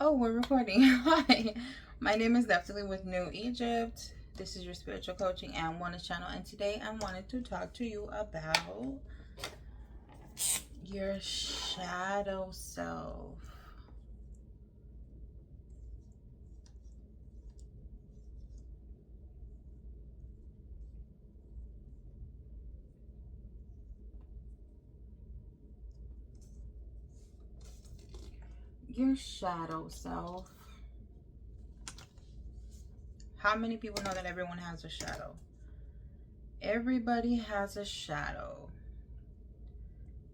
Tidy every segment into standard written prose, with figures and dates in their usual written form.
Oh, we're recording. Hi, my name is Definitely with New Egypt. This is your spiritual coaching and wellness channel, and today I wanted to talk to you about your shadow self. Your shadow self. How many people know that everyone has a shadow? Everybody has a shadow.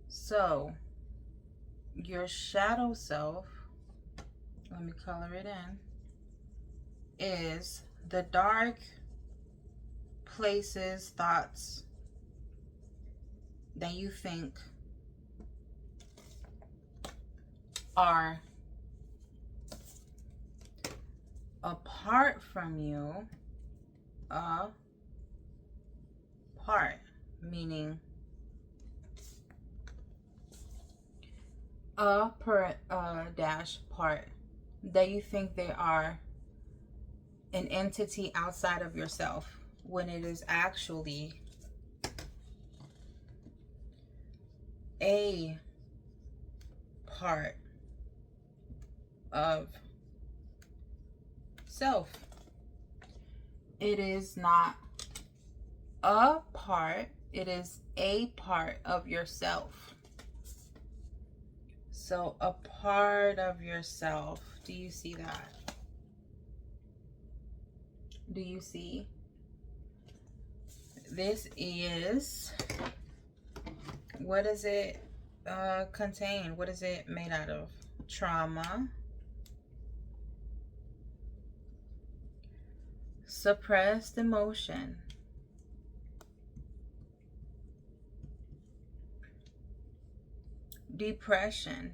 So, your shadow self, let me color it in, is the dark places, thoughts that you think are apart from you. Apart meaning dash part, that you think they are an entity outside of yourself, when it is actually a part of self. It is not a part, it is a part of yourself. So a part of yourself. Do you see that? Do you see? This is, what does it contain? What is it made out of? Trauma, suppressed emotion, depression,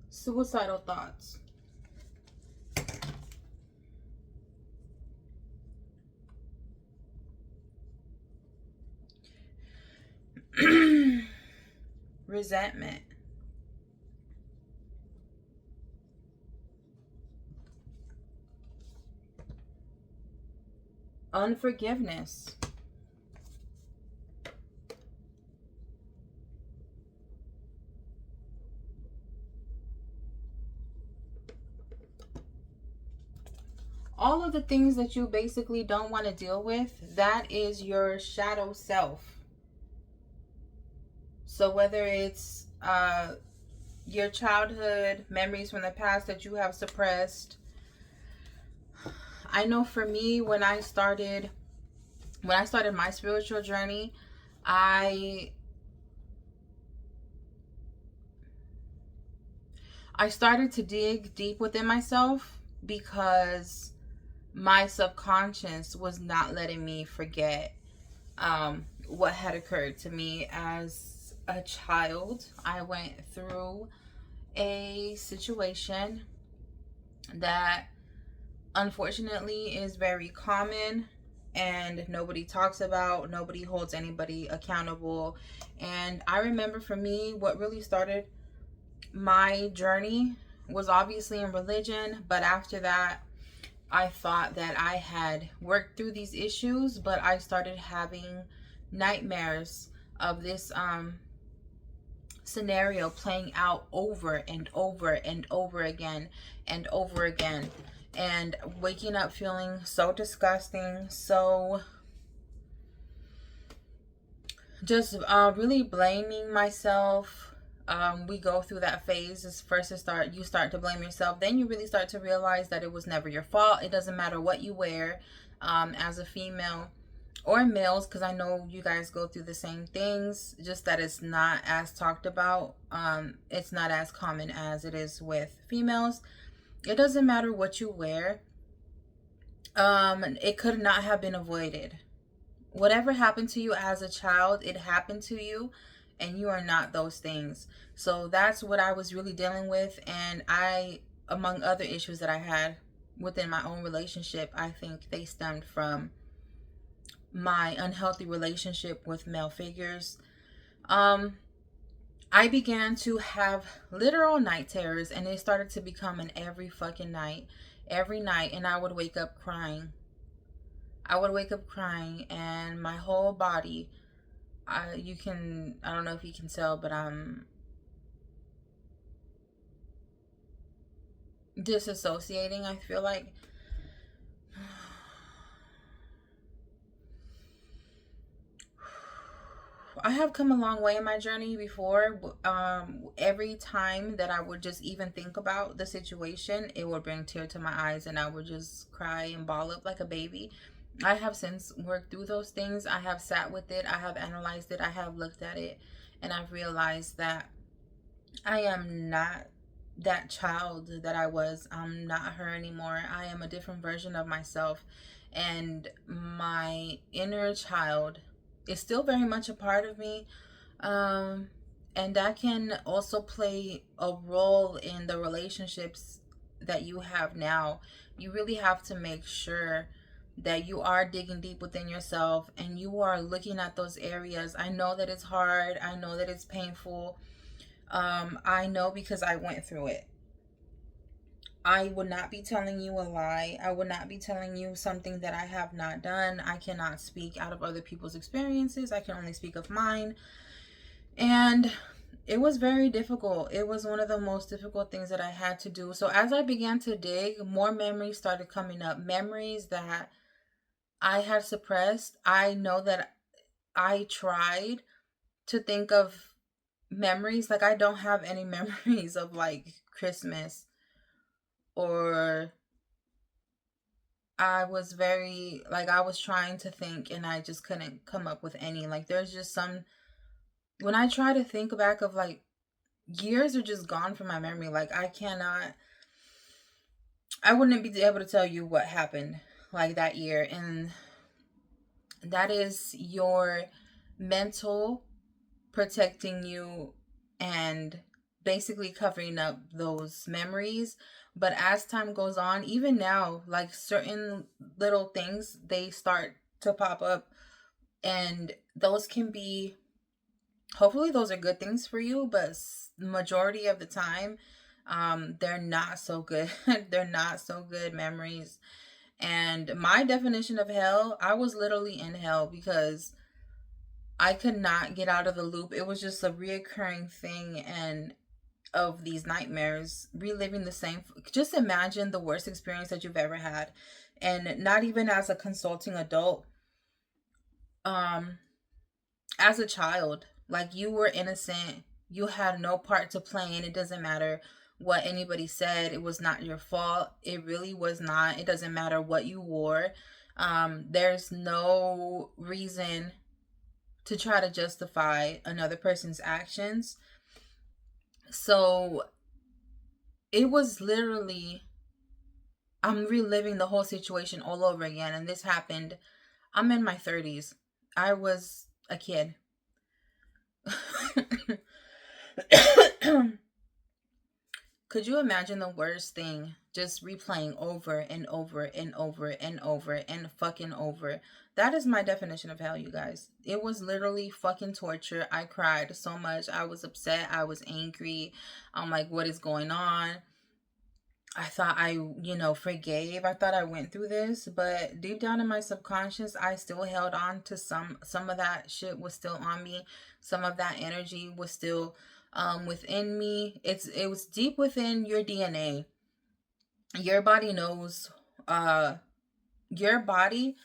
suicidal thoughts, resentment, unforgiveness, all of the things that you basically don't want to deal with. That is your shadow self. So whether it's your childhood memories from the past that you have suppressed. I know for me, when I started my spiritual journey, I started to dig deep within myself, because my subconscious was not letting me forget what had occurred to me as a child. I went through a situation that unfortunately is very common and nobody talks about, nobody holds anybody accountable. And I remember, for me, what really started my journey was obviously in religion, but after that I thought that I had worked through these issues, but I started having nightmares of this scenario playing out over and over and over again and over again, and waking up feeling so disgusting, so just really blaming myself. We go through that phase. Is first you start to blame yourself, then you really start to realize that it was never your fault. It doesn't matter what you wear, as a female or males, because I know you guys go through the same things, just that it's not as talked about. It's not as common as it is with females. It doesn't matter what you wear. It could not have been avoided. Whatever happened to you as a child, it happened to you, and you are not those things. So that's what I was really dealing with. And I, among other issues that I had, within my own relationship, I think they stemmed from my unhealthy relationship with male figures. Um, I began to have literal night terrors, and it started to become an every fucking night, every night, and I would wake up crying. I would wake up crying, and my whole body, I don't know if you can tell, but I'm disassociating, I feel like. I have come a long way in my journey before. Every time that I would just even think about the situation, it would bring tear to my eyes and I would just cry and ball up like a baby. I have since worked through those things. I have sat with it. I have analyzed it. I have looked at it. And I've realized that I am not that child that I was. I'm not her anymore. I am a different version of myself. And my inner child is still very much a part of me. Um, and that can also play a role in the relationships that you have now. You really have to make sure that you are digging deep within yourself and you are looking at those areas. I know that it's hard. I know that it's painful. I know because I went through it. I would not be telling you a lie. I would not be telling you something that I have not done. I cannot speak out of other people's experiences. I can only speak of mine. And it was very difficult. It was one of the most difficult things that I had to do. So as I began to dig, more memories started coming up. Memories that I had suppressed. I know that I tried to think of memories. Like, I don't have any memories of like Christmas, or I was very, like, I was trying to think and I just couldn't come up with any. Like, there's just some, when I try to think back of like, years are just gone from my memory. Like, I wouldn't be able to tell you what happened like that year. And that is your mental protecting you and basically covering up those memories. But as time goes on, even now, like certain little things, they start to pop up, and those can be, hopefully those are good things for you, but majority of the time, they're not so good. They're not so good memories. And my definition of hell, I was literally in hell because I could not get out of the loop. It was just a reoccurring thing, and of these nightmares, reliving the same. Just imagine the worst experience that you've ever had, and not even as a consulting adult, um, as a child. Like, you were innocent, you had no part to play, and it doesn't matter what anybody said. It was not your fault. It really was not. It doesn't matter what you wore. There's no reason to try to justify another person's actions. So it was literally, I'm reliving the whole situation all over again. And this happened, I'm in my 30s. I was a kid. Could you imagine the worst thing just replaying over and over and over and over and fucking over? That is my definition of hell, you guys. It was literally fucking torture. I cried so much. I was upset. I was angry. I'm like, what is going on? I thought I, forgave. I thought I went through this, but deep down in my subconscious, I still held on to some of that shit was still on me. Some of that energy was still within me. It was deep within your DNA. Your body knows. Your body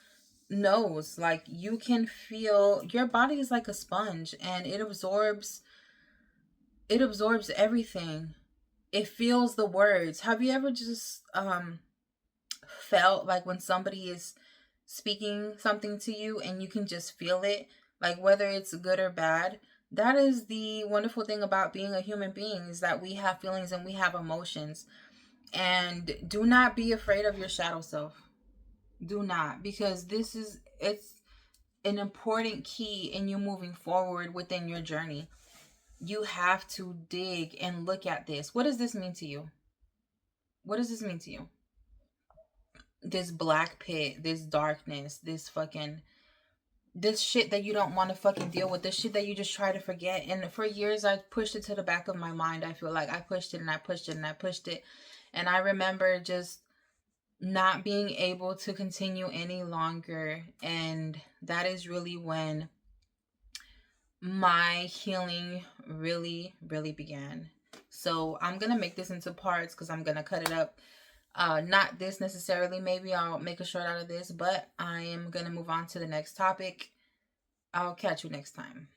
knows. Like, you can feel, your body is like a sponge, and it absorbs everything. It feels the words. Have you ever just felt like when somebody is speaking something to you and you can just feel it, like whether it's good or bad? That is the wonderful thing about being a human being, is that we have feelings and we have emotions. And do not be afraid of your shadow self. Do not, because it's an important key in you moving forward within your journey. You have to dig and look at this. What does this mean to you? What does this mean to you? this black pit, this darkness, this shit that you don't want to fucking deal with, this shit that you just try to forget. And for years, I pushed it to the back of my mind. I feel like I pushed it and I pushed it and I pushed it. And I remember just not being able to continue any longer. And that is really when my healing really, really began. So I'm going to make this into parts because I'm going to cut it up. Not this necessarily. Maybe I'll make a short out of this, but I am going to move on to the next topic. I'll catch you next time.